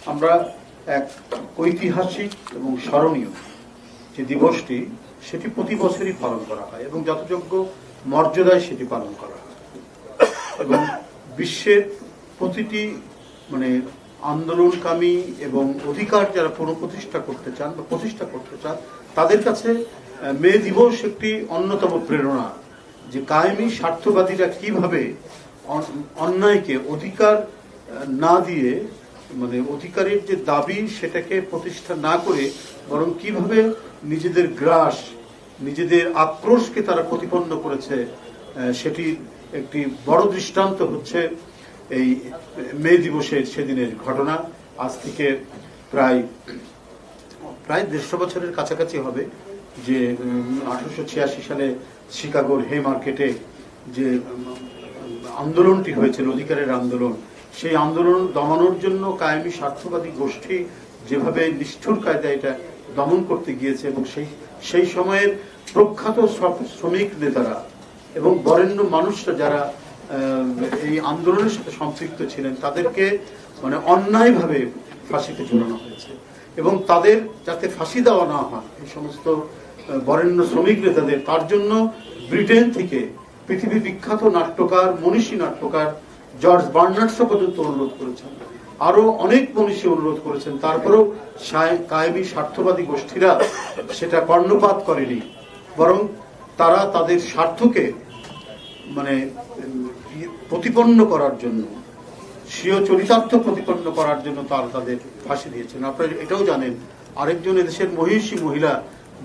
আমরা এক ঐতিহাসিক এবং স্মরণীয় যে দিবসটি সেটি প্রতি বছরই পালন করা হয় এবং যথাযোগ্য মর্যাদায় সেটি পালন করা হয় এবং বিশ্বের প্রতিটি আন্দোলনকামী এবং অধিকার যারা পুনঃপ্রতিষ্ঠা করতে চান বা প্রতিষ্ঠা করতে চান তাদের কাছে মে দিবস একটি অন্যতম প্রেরণা যে কায়েমি স্বার্থবাদীরা কিভাবে অন্যায়কে অধিকার না দিয়ে অধিকারের যে দাবি সেটাকে প্রতিষ্ঠা না করে বরং কিভাবে নিজেদের গ্রাস নিজেদের আক্রোশকে তারা প্রতিপন্ন করেছে সেটির একটি বড় দৃষ্টান্ত হচ্ছে এই মে দিবসের সেদিনের ঘটনা। আজ থেকে প্রায় 150 বছরের কাছাকাছি হবে যে 1886 সালে শিকাগোর হে মার্কেটে যে আন্দোলনটি হয়েছিল অধিকারের আন্দোলন, সেই আন্দোলন দমানোর জন্য কায়েমি স্বার্থবাদী গোষ্ঠী যেভাবে নিষ্ঠুর কায়দায় এটা দমন করতে গিয়েছে এবং সেই সময়ের প্রখ্যাত শ্রমিক নেতারা এবং বরেণ্য মানুষরা যারা এই আন্দোলনের সাথে সম্পৃক্ত ছিলেন তাদেরকে অন্যায়ভাবে ফাঁসিতে ঝুলানো হয়েছে এবং তাদের যাতে ফাঁসি দেওয়া না হয় এই সমস্ত বরেণ্য শ্রমিক নেতাদের, তার জন্য ব্রিটেন থেকে পৃথিবী বিখ্যাত নাট্যকার মনীষী নাট্যকার জর্জ বার্নার্ডসও পর্যন্ত অনুরোধ করেছেন, আরো অনেক মনীষী অনুরোধ করেছেন, তারপরেও কায়েমি স্বার্থবাদী গোষ্ঠীরা সেটা কর্ণপাত করেনি, বরং তারা তাদের স্বার্থকে প্রতিপন্ন করার জন্য স্বীয় চরিতার্থ প্রতিপন্ন করার জন্য তাদের ফাঁসি দিয়েছেন। আপনারা এটাও জানেন আরেকজন এদেশের মহিষী মহিলা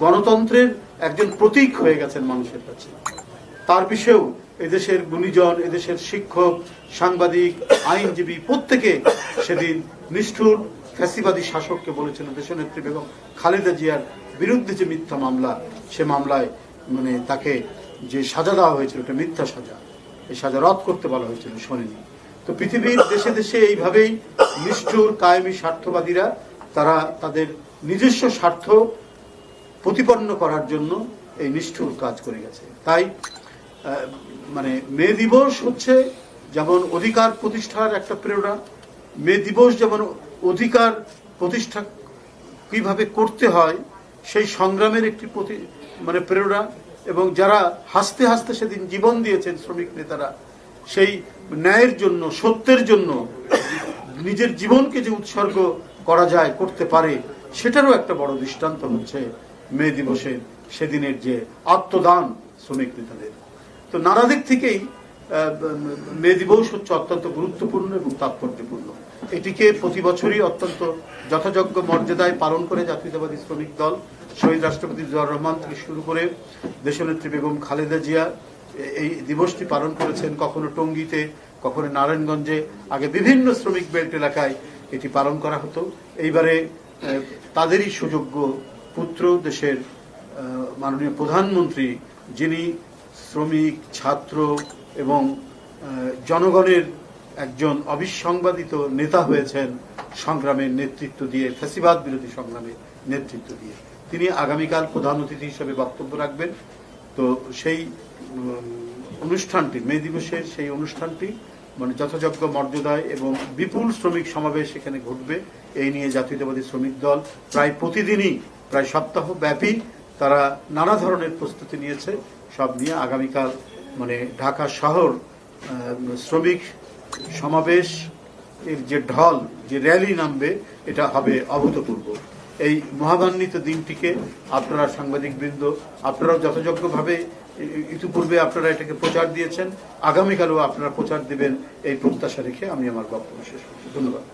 গণতন্ত্রের একজন প্রতীক হয়ে গেছেন মানুষের কাছে, তার বিষয়েও এদেশের গুণীজন এদেশের শিক্ষক সাংবাদিক আইনজীবী প্রত্যেকে সেদিন নিষ্ঠুর ফ্যাসিবাদী শাসককে বলেছেন দেশনেত্রী বেগম খালেদা জিয়ার বিরুদ্ধে যে মিথ্যা মামলা, সে মামলায় তাকে যে সাজা দেওয়া হয়েছিল এটা মিথ্যা সাজা, এই সাজা রদ করতে বলা হয়েছিল, শোনেনি। তো পৃথিবীর দেশে দেশে এইভাবেই নিষ্ঠুর কায়েমি স্বার্থবাদীরা তারা তাদের নিজস্ব স্বার্থ প্রতিপন্ন করার জন্য এই নিষ্ঠুর কাজ করে গেছে। তাই মে দিবস হচ্ছে যেমন অধিকার প্রতিষ্ঠার একটা প্রেরণা, মে দিবস যেমন অধিকার প্রতিষ্ঠা কিভাবে করতে হয় সেই সংগ্রামের একটি প্রেরণা, এবং যারা হাসতে হাসতে সেদিন জীবন দিয়েছেন শ্রমিক নেতারা সেই ন্যায়ের জন্য সত্যের জন্য নিজের জীবনকে যে উৎসর্গ করা যায় করতে পারে সেটারও একটা বড় দৃষ্টান্ত হচ্ছে মে দিবসের সেদিনের যে আত্মদান শ্রমিক নেতাদের। তো নানা দিক থেকেই মে দিবস হচ্ছে অত্যন্ত গুরুত্বপূর্ণ এবং তাৎপর্যপূর্ণ। এটিকে প্রতি বছরই অত্যন্ত যথাযোগ্য মর্যাদায় পালন করে জাতীয়তাবাদী শ্রমিক দল শহীদ রাষ্ট্রপতি জিয়াউর রহমান থেকে শুরু করে দেশনেত্রী বেগম খালেদা জিয়া এই দিবসটি পালন করেছেন, কখনো টঙ্গীতে কখনো নারায়ণগঞ্জে, আগে বিভিন্ন শ্রমিক বেল্ট এলাকায় এটি পালন করা হতো। এইবারে তাদেরই সুযোগ্য পুত্র দেশের মাননীয় প্রধানমন্ত্রী, যিনি শ্রমিক ছাত্র এবং জনগণের একজন অবিসংবাদিত নেতা হয়েছেন সংগ্রামের নেতৃত্ব দিয়ে, ফ্যাসিবাদ বিরোধী সংগ্রামের নেতৃত্ব দিয়ে, তিনি আগামীকাল প্রধান অতিথি হিসেবে বক্তব্য রাখবেন। তো সেই অনুষ্ঠানটি মে দিবসের সেই অনুষ্ঠানটি যথাযোগ্য মর্যাদায় এবং বিপুল শ্রমিক সমাবেশ এখানে ঘটবে এই নিয়ে জাতীয়তাবাদী শ্রমিক দল প্রায় প্রতিদিনই প্রায় সপ্তাহ ব্যাপী তারা নানা ধরনের প্রস্তুতি নিয়েছে। সব নিয়ে আগামীকাল ঢাকা শহর শ্রমিক সমাবেশ এর যে ঢল যে র্যালি নামবে এটা হবে অভূতপূর্ব। এই মহাবান্বিত দিনটিকে আপনারা সাংবাদিকবৃন্দ আপনারাও যথাযোগ্যভাবে ইতিপূর্বে আপনারা এটাকে প্রচার দিয়েছেন, আগামীকালও আপনারা প্রচার দেবেন এই প্রত্যাশা রেখে আমি আমার বক্তব্য শেষ করছি। ধন্যবাদ।